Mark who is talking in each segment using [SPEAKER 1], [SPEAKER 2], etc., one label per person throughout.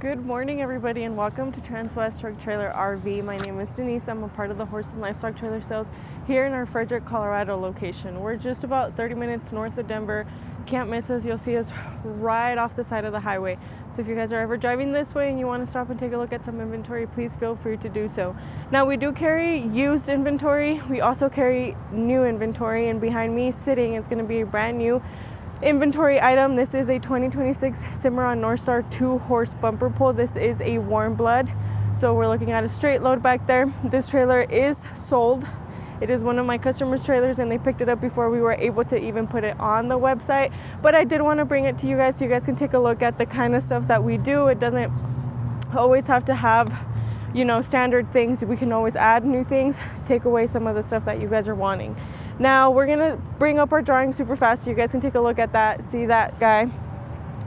[SPEAKER 1] Good morning, everybody, and welcome to Transwest Truck Trailer RV. My name is Denise. I'm a part of the horse and livestock trailer sales here in our Frederick, Colorado location. We're just about 30 minutes north of Denver. Can't miss us. You'll see us right off the side of the highway. So if you guys are ever driving this way and you want to stop and take a look at some inventory, please feel free to do so. Now, we do carry used inventory. We also carry new inventory, and behind me sitting is going to be a brand new inventory item. This is a 2026 Cimarron Norstar 2-horse bumper pull. This is a Warmblood. So we're looking at a straight load back there. This trailer is sold. It is one of my customers' trailers, and they picked it up before we were able to even put it on the website. But I did want to bring it to you guys so you guys can take a look at the kind of stuff that we do. It doesn't always have to have, you know, standard things. We can always add new things, take away some of the stuff that you guys are wanting. Now we're gonna bring up our drawing super fast so you guys can take a look at that. See that guy?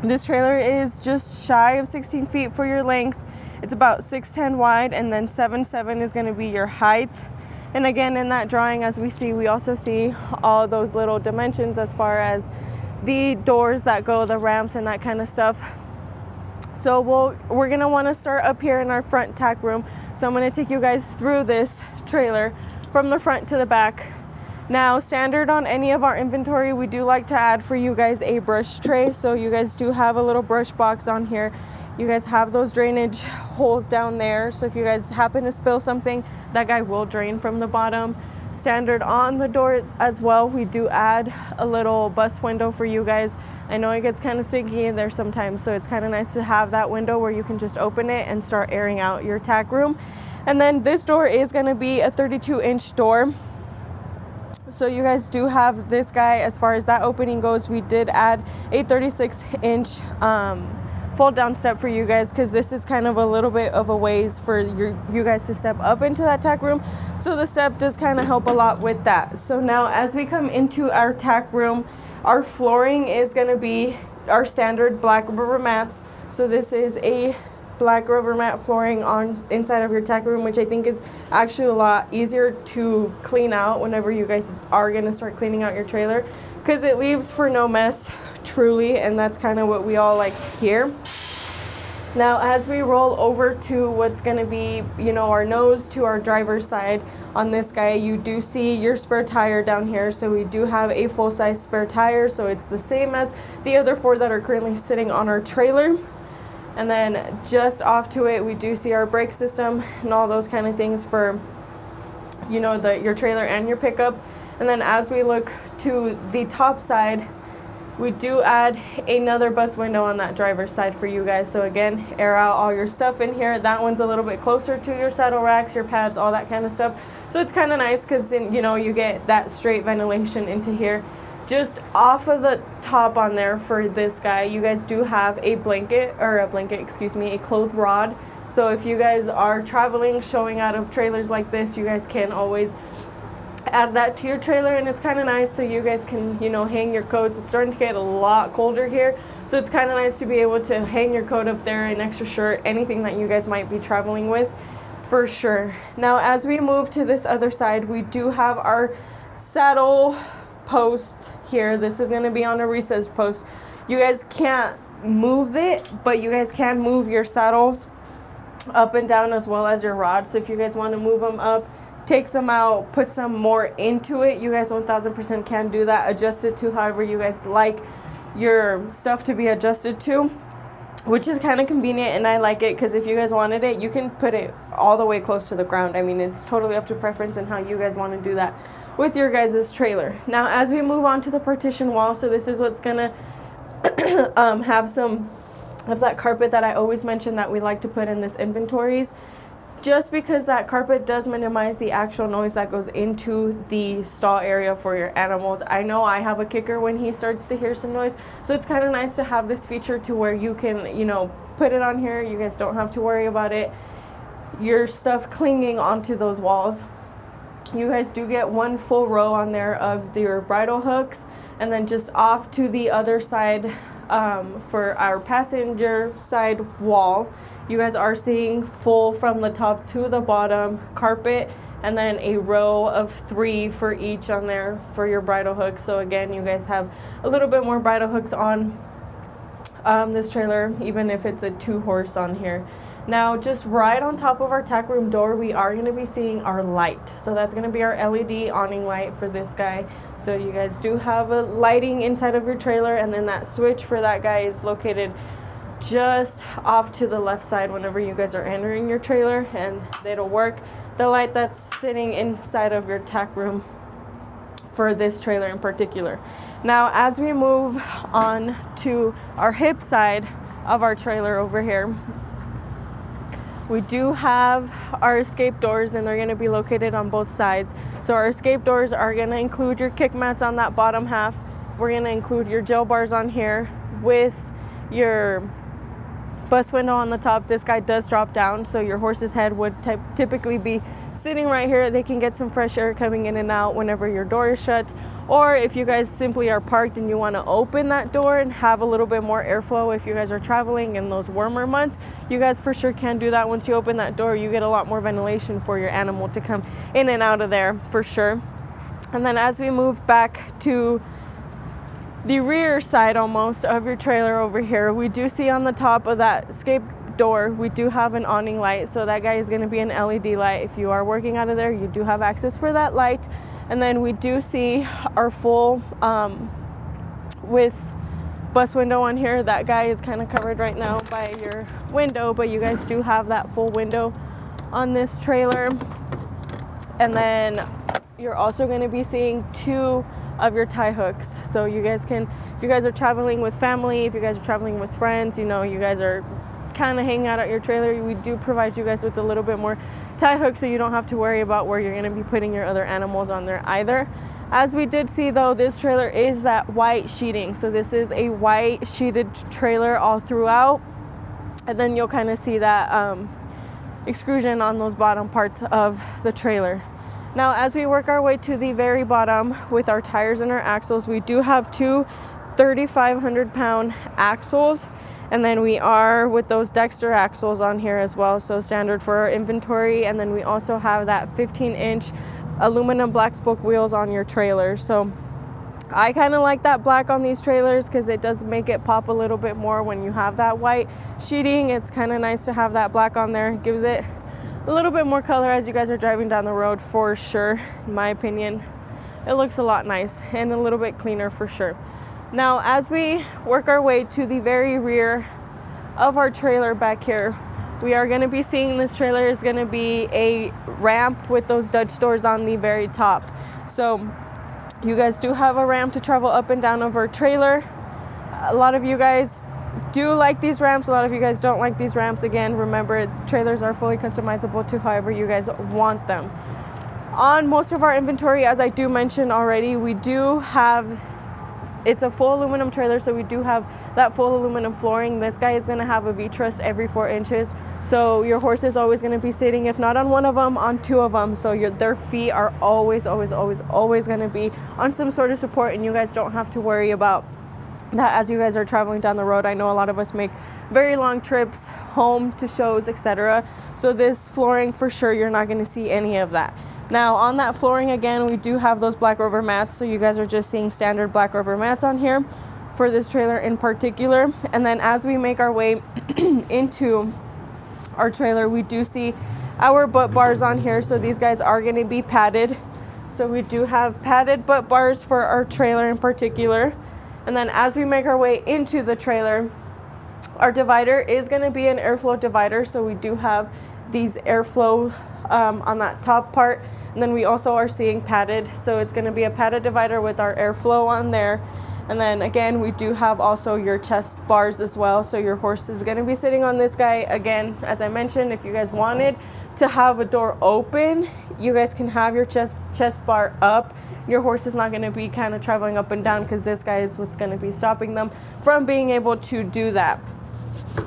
[SPEAKER 1] This trailer is just shy of 16 feet for your length. It's about 6'10" wide, and then 7'7" is gonna be your height. And again, in that drawing, as we see, we also see all those little dimensions as far as the doors that go, the ramps and that kind of stuff. So we're gonna wanna start up here in our front tack room. So I'm gonna take you guys through this trailer from the front to the back. Now, standard on any of our inventory, we do like to add for you guys a brush tray. So you guys do have a little brush box on here. You guys have those drainage holes down there. So if you guys happen to spill something, that guy will drain from the bottom. Standard on the door as well, we do add a little bus window for you guys. I know it gets kind of stinky in there sometimes, so it's kind of nice to have that window where you can just open it and start airing out your tack room. And then this door is going to be a 32-inch door. So you guys do have this guy. As far as that opening goes, we did add a 36-inch fold down step for you guys, because this is kind of a little bit of a ways for you guys to step up into that tack room. So the step does kind of help a lot with that. So now as we come into our tack room, our flooring is going to be our standard black rubber mats. So this is a black rubber mat flooring on inside of your tack room, which I think is actually a lot easier to clean out whenever you guys are going to start cleaning out your trailer, because it leaves for no mess, truly, and that's kind of what we all like to hear. Now, as we roll over to what's going to be, you know, our nose to our driver's side on this guy, you do see your spare tire down here. So we do have a full-size spare tire, so it's the same as the other 4 that are currently sitting on our trailer. And then just off to it, we do see our brake system and all those kind of things for, you know, your trailer and your pickup. And then as we look to the top side, we do add another bus window on that driver's side for you guys. So again, air out all your stuff in here. That one's a little bit closer to your saddle racks, your pads, all that kind of stuff. So it's kind of nice because, you know, you get that straight ventilation into here. Just off of the top on there for this guy, you guys do have a cloth rod. So if you guys are traveling, showing out of trailers like this, you guys can always add that to your trailer, and it's kind of nice so you guys can, you know, hang your coats. It's starting to get a lot colder here, so it's kind of nice to be able to hang your coat up there, an extra shirt, anything that you guys might be traveling with, for sure. Now, as we move to this other side, we do have our saddle post here. This is going to be on a recessed post. You guys can't move it, but you guys can move your saddles up and down as well as your rods. So if you guys want to move them up, take some out, put some more into it, you guys 1000% can do that. Adjust it to however you guys like your stuff to be adjusted to, which is kind of convenient, and I like it because if you guys wanted it, you can put it all the way close to the ground. I mean, it's totally up to preference and how you guys want to do that with your guys' trailer. Now, as we move on to the partition wall, so this is what's gonna have some of that carpet that I always mention that we like to put in this inventories, just because that carpet does minimize the actual noise that goes into the stall area for your animals. I know I have a kicker when he starts to hear some noise, so it's kind of nice to have this feature to where you can, you know, put it on here. You guys don't have to worry about your stuff clinging onto those walls. You guys do get one full row on there of your bridle hooks, and then just off to the other side for our passenger side wall, you guys are seeing full from the top to the bottom carpet, and then a row of 3 for each on there for your bridle hooks. So again, you guys have a little bit more bridle hooks on this trailer, even if it's a 2-horse on here. Now, just right on top of our tack room door, we are going to be seeing our light. So that's going to be our LED awning light for this guy. So you guys do have a lighting inside of your trailer, and then that switch for that guy is located just off to the left side whenever you guys are entering your trailer, and it'll work. The light that's sitting inside of your tack room for this trailer in particular. Now, as we move on to our hip side of our trailer over here, we do have our escape doors, and they're going to be located on both sides. So our escape doors are going to include your kick mats on that bottom half. We're going to include your gel bars on here with your bus window on the top. This guy does drop down, so your horse's head would typically be sitting right here. They can get some fresh air coming in and out whenever your door is shut. Or if you guys simply are parked and you want to open that door and have a little bit more airflow, if you guys are traveling in those warmer months, you guys for sure can do that. Once you open that door, you get a lot more ventilation for your animal to come in and out of there for sure. And then as we move back to the rear side almost of your trailer over here, we do see on the top of that escape door, we do have an awning light. So that guy is going to be an LED light. If you are working out of there, you do have access for that light. And then we do see our full with bus window on here. That guy is kind of covered right now by your window, but you guys do have that full window on this trailer. And then you're also going to be seeing 2 of your tie hooks. So you guys can, if you guys are traveling with family, if you guys are traveling with friends, you know, you guys are kind of hanging out at your trailer, we do provide you guys with a little bit more tie hooks, so you don't have to worry about where you're going to be putting your other animals on there either. As we did see though, this trailer is that white sheeting. So this is a white sheeted trailer all throughout, and then you'll kind of see that extrusion on those bottom parts of the trailer. Now, as we work our way to the very bottom with our tires and our axles, we do have 2 3,500-pound axles, and then we are with those Dexter axles on here as well, so standard for our inventory. And then we also have that 15-inch aluminum black spoke wheels on your trailer. So I kind of like that black on these trailers because it does make it pop a little bit more when you have that white sheeting. It's kind of nice to have that black on there. It gives it a little bit more color as you guys are driving down the road for sure. In my opinion, it looks a lot nice and a little bit cleaner for sure. Now, as we work our way to the very rear of our trailer back here, we are going to be seeing this trailer is going to be a ramp with those Dutch doors on the very top. So you guys do have a ramp to travel up and down of our trailer. A lot of you guys do like these ramps, a lot of you guys don't like these ramps. Again, remember, trailers are fully customizable to however you guys want them. On most of our inventory, as I do mention already, we do have, it's a full aluminum trailer, so we do have that full aluminum flooring. This guy is going to have a V-truss every 4 inches, so your horse is always going to be sitting, if not on one of them, on 2 of them. So their feet are always going to be on some sort of support, and you guys don't have to worry about that as you guys are traveling down the road. I know a lot of us make very long trips home to shows, etc. So this flooring, for sure, you're not going to see any of that. Now, on that flooring, again, we do have those black rubber mats. So you guys are just seeing standard black rubber mats on here for this trailer in particular. And then as we make our way into our trailer, we do see our butt bars on here. So these guys are going to be padded. So we do have padded butt bars for our trailer in particular. And then as we make our way into the trailer, our divider is going to be an airflow divider. So we do have these airflow on that top part. And then we also are seeing padded. So it's going to be a padded divider with our airflow on there. And then again, we do have also your chest bars as well. So your horse is going to be sitting on this guy. Again, as I mentioned, if you guys wanted to have a door open, you guys can have your chest bar up. Your horse is not going to be kind of traveling up and down, because this guy is what's going to be stopping them from being able to do that.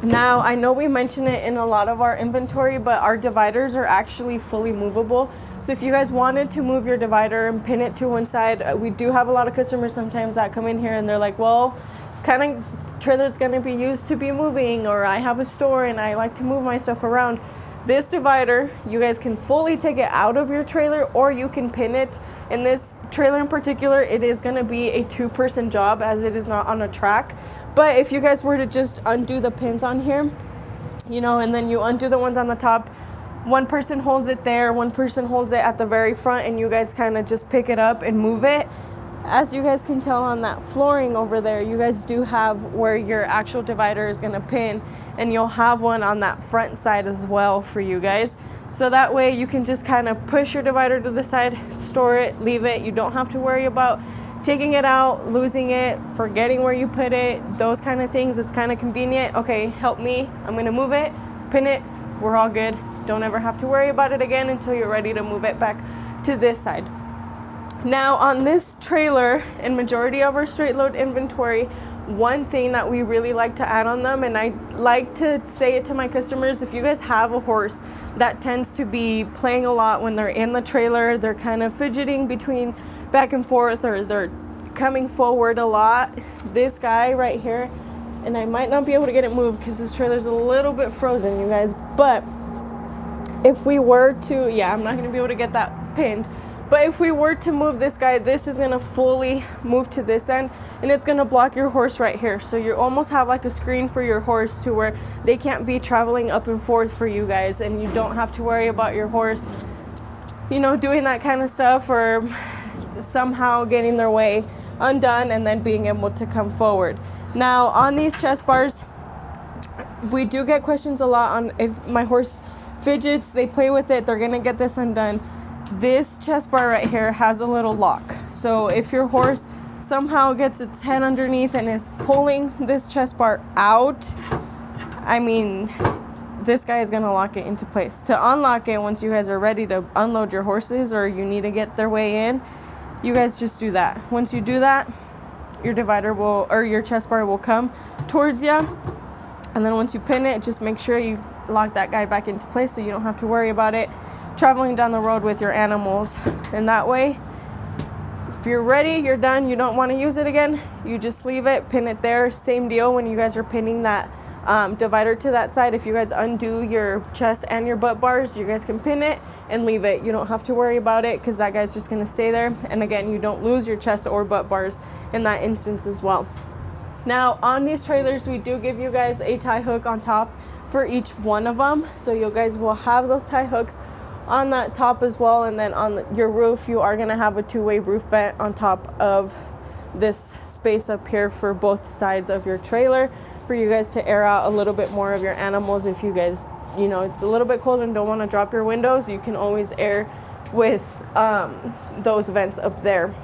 [SPEAKER 1] Now, I know we mention it in a lot of our inventory, but our dividers are actually fully movable. So if you guys wanted to move your divider and pin it to one side, we do have a lot of customers sometimes that come in here and they're like, well, it's kind of trailer that's going to be used to be moving, or I have a store and I like to move my stuff around. This divider, you guys can fully take it out of your trailer, or you can pin it. In this trailer in particular, it is going to be a 2-person job, as it is not on a track. But if you guys were to just undo the pins on here, you know, and then you undo the ones on the top, one person holds it there, one person holds it at the very front, and you guys kind of just pick it up and move it. As you guys can tell on that flooring over there, you guys do have where your actual divider is going to pin, and you'll have one on that front side as well for you guys. So that way you can just kind of push your divider to the side, store it, leave it. You don't have to worry about taking it out, losing it, forgetting where you put it, those kind of things. It's kind of convenient. Okay, help me. I'm going to move it, pin it. We're all good. Don't ever have to worry about it again until you're ready to move it back to this side. Now on this trailer, in majority of our straight load inventory, one thing that we really like to add on them, and I like to say it to my customers, if you guys have a horse that tends to be playing a lot when they're in the trailer, they're kind of fidgeting between back and forth, or they're coming forward a lot, this guy right here, and I might not be able to get it moved because this trailer's a little bit frozen, you guys, but if we were to, yeah, I'm not going to be able to get that pinned, but if we were to move this guy, this is going to fully move to this end, and it's going to block your horse right here. So you almost have like a screen for your horse to where they can't be traveling up and forth for you guys, and you don't have to worry about your horse, you know, doing that kind of stuff or somehow getting their way undone and then being able to come forward. Now on these chest bars, we do get questions a lot on if my horse fidgets, they play with it, they're gonna get this undone. This chest bar right here has a little lock, so if your horse somehow gets its head underneath and is pulling this chest bar out, I mean, this guy is gonna lock it into place. To unlock it, once you guys are ready to unload your horses or you need to get their way in, you guys just do that. Once you do that, your divider will, or your chest bar will come towards you, and then once you pin it, just make sure you lock that guy back into place so you don't have to worry about it traveling down the road with your animals. And that way, if you're ready, you're done, you don't want to use it again, you just leave it, pin it there. Same deal when you guys are pinning that divider to that side. If you guys undo your chest and your butt bars, you guys can pin it and leave it. You don't have to worry about it because that guy's just going to stay there. And again, you don't lose your chest or butt bars in that instance as well. Now on these trailers, we do give you guys a tie hook on top for each one of them, so you guys will have those tie hooks on that top as well. And then on your roof, you are going to have a two-way roof vent on top of this space up here for both sides of your trailer, for you guys to air out a little bit more of your animals. If you guys, you know, it's a little bit cold and don't want to drop your windows, you can always air with those vents up there.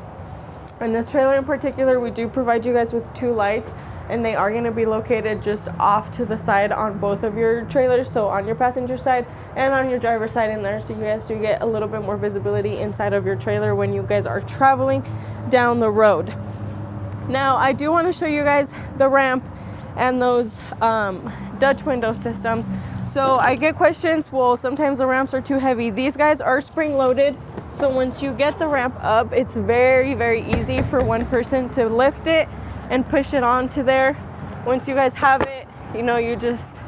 [SPEAKER 1] In this trailer in particular, we do provide you guys with two lights, and they are going to be located just off to the side on both of your trailers, so on your passenger side and on your driver's side in there, so you guys do get a little bit more visibility inside of your trailer when you guys are traveling down the road. Now I do want to show you guys the ramp and those Dutch window systems. So I get questions, well, sometimes the ramps are too heavy. These guys are spring loaded, so once you get the ramp up, it's very, very easy for one person to lift it and push it onto there. Once you guys have it, you know, you just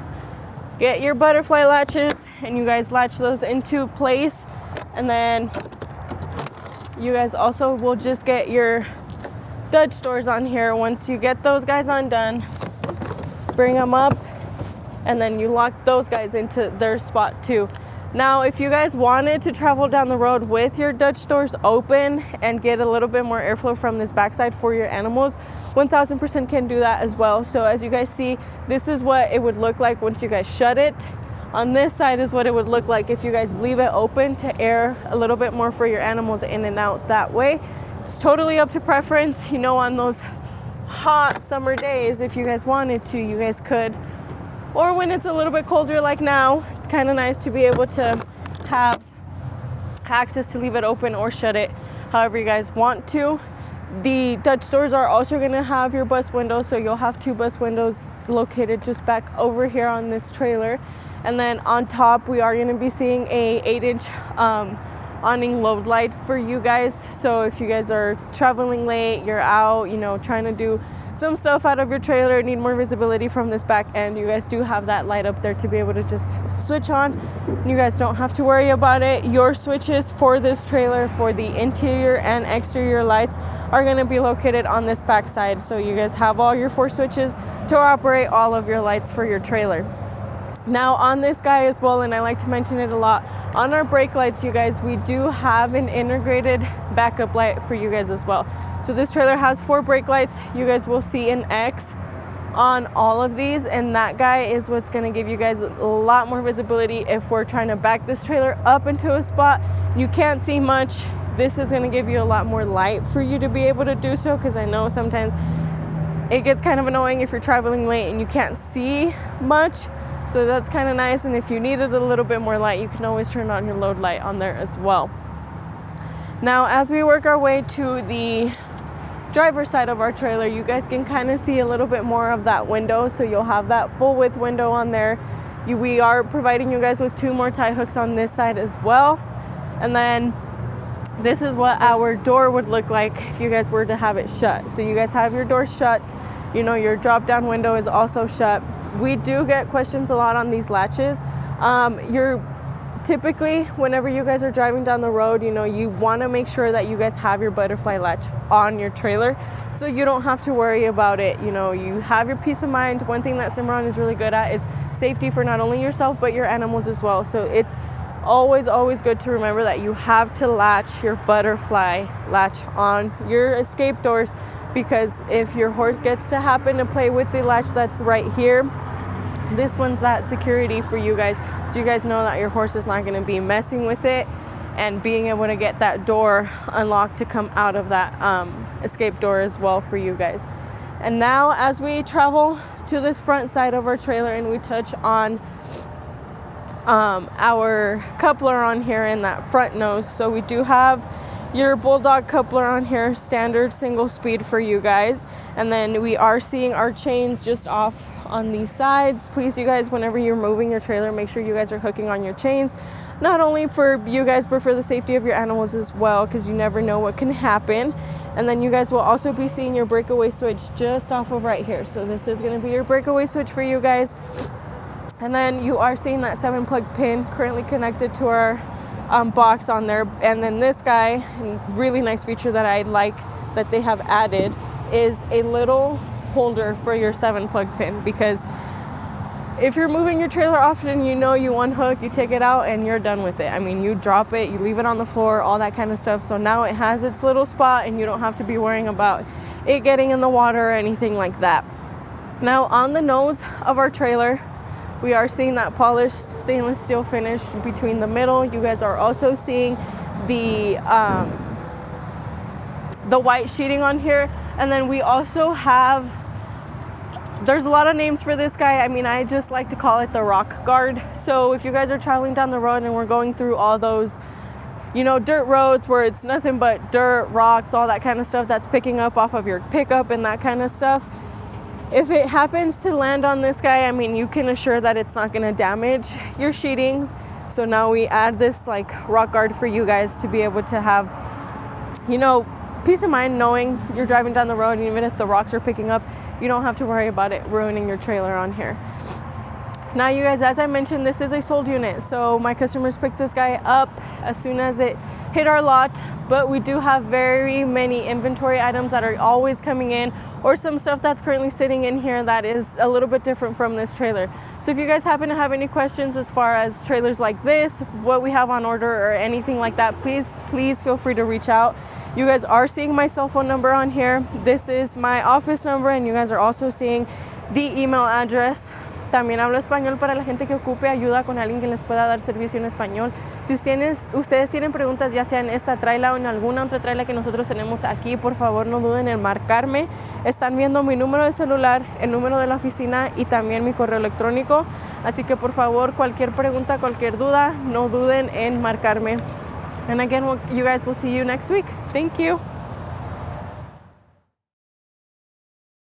[SPEAKER 1] get your butterfly latches and you guys latch those into place, and then you guys also will just get your Dutch doors on here. Once you get those guys undone, bring them up, and then you lock those guys into their spot too. Now, if you guys wanted to travel down the road with your Dutch doors open and get a little bit more airflow from this backside for your animals, 1000% can do that as well. So as you guys see, this is what it would look like once you guys shut it. On this side is what it would look like if you guys leave it open to air a little bit more for your animals in and out that way. It's totally up to preference. You know, on those hot summer days, if you guys wanted to, you guys could. Or when it's a little bit colder like now, it's kind of nice to be able to have access to leave it open or shut it however you guys want to. The Dutch doors are also going to have your bus windows, so you'll have two bus windows located just back over here on this trailer. And then on top, we are going to be seeing a 8-inch awning load light for you guys. So if you guys are traveling late, you're out, you know, trying to do some stuff out of your trailer, need more visibility from this back end, you guys do have that light up there to be able to just switch on. You guys don't have to worry about it. Your switches for this trailer for the interior and exterior lights are going to be located on this back side. So you guys have all your 4 switches to operate all of your lights for your trailer. Now on this guy as well, and I like to mention it a lot, on our brake lights, you guys, we do have an integrated backup light for you guys as well. So this trailer has 4 brake lights. You guys will see an X on all of these, and that guy is what's going to give you guys a lot more visibility if we're trying to back this trailer up into a spot you can't see much. This is going to give you a lot more light for you to be able to do so, because I know sometimes it gets kind of annoying if you're traveling late and you can't see much. So that's kind of nice, and if you needed a little bit more light, you can always turn on your load light on there as well. Now as we work our way to the driver's side of our trailer, you guys can kind of see a little bit more of that window. So you'll have that full width window on there. We are providing you guys with 2 more tie hooks on this side as well. And then this is what our door would look like if you guys were to have it shut. So you guys have your door shut, you know, your drop down window is also shut. We do get questions a lot on these latches. Typically, whenever you guys are driving down the road, you know, you want to make sure that you guys have your butterfly latch on your trailer, so you don't have to worry about it. You know, you have your peace of mind. One thing that Cimarron is really good at is safety for not only yourself, but your animals as well. So it's always good to remember that you have to latch your butterfly latch on your escape doors, because if your horse gets to happen to play with the latch that's right here, this one's that security for you guys, so you guys know that your horse is not going to be messing with it and being able to get that door unlocked to come out of that escape door as well for you guys. And now as we travel to this front side of our trailer and we touch on our coupler on here in that front nose, so we do have your bulldog coupler on here, standard single speed for you guys. And then we are seeing our chains just off on these sides. Please, you guys, whenever you're moving your trailer, make sure you guys are hooking on your chains, not only for you guys but for the safety of your animals as well, because you never know what can happen. And then you guys will also be seeing your breakaway switch just off of right here. So this is going to be your breakaway switch for you guys. And then you are seeing that 7-plug pin currently connected to our box on there. And then this guy, really nice feature that I like that they have added, is a little holder for your 7-plug pin, because if you're moving your trailer often, you know, you unhook, you take it out, and you're done with it. I mean, you drop it, you leave it on the floor, all that kind of stuff. So now it has its little spot and you don't have to be worrying about it getting in the water or anything like that. Now on the nose of our trailer, we are seeing that polished stainless steel finish between the middle. You guys are also seeing the white sheeting on here. And then we also have, there's a lot of names for this guy. I mean, I just like to call it the rock guard. So if you guys are traveling down the road and we're going through all those, you know, dirt roads where it's nothing but dirt, rocks, all that kind of stuff that's picking up off of your pickup and that kind of stuff, if it happens to land on this guy, I mean, you can assure that it's not going to damage your sheeting. So now we add this like rock guard for you guys to be able to have, you know, peace of mind knowing you're driving down the road, and even if the rocks are picking up, you don't have to worry about it ruining your trailer on here. Now you guys, as I mentioned, this is a sold unit, so my customers picked this guy up as soon as it hit our lot, but we do have very many inventory items that are always coming in, or some stuff that's currently sitting in here that is a little bit different from this trailer. So if you guys happen to have any questions as far as trailers like this, what we have on order or anything like that, please feel free to reach out. You guys are seeing my cell phone number on here. This is my office number, and you guys are also seeing the email address. También hablo español para la gente que ocupe ayuda con alguien que les pueda dar servicio en español. Si ustedes tienen preguntas, ya sea en esta traila o en alguna otra traila que nosotros tenemos aquí, por favor no duden en marcarme. Están viendo mi número de celular, el número de la oficina y también mi correo electrónico. Así que por favor, cualquier pregunta, cualquier duda, no duden en marcarme. And again, you guys will see you next week. Thank you.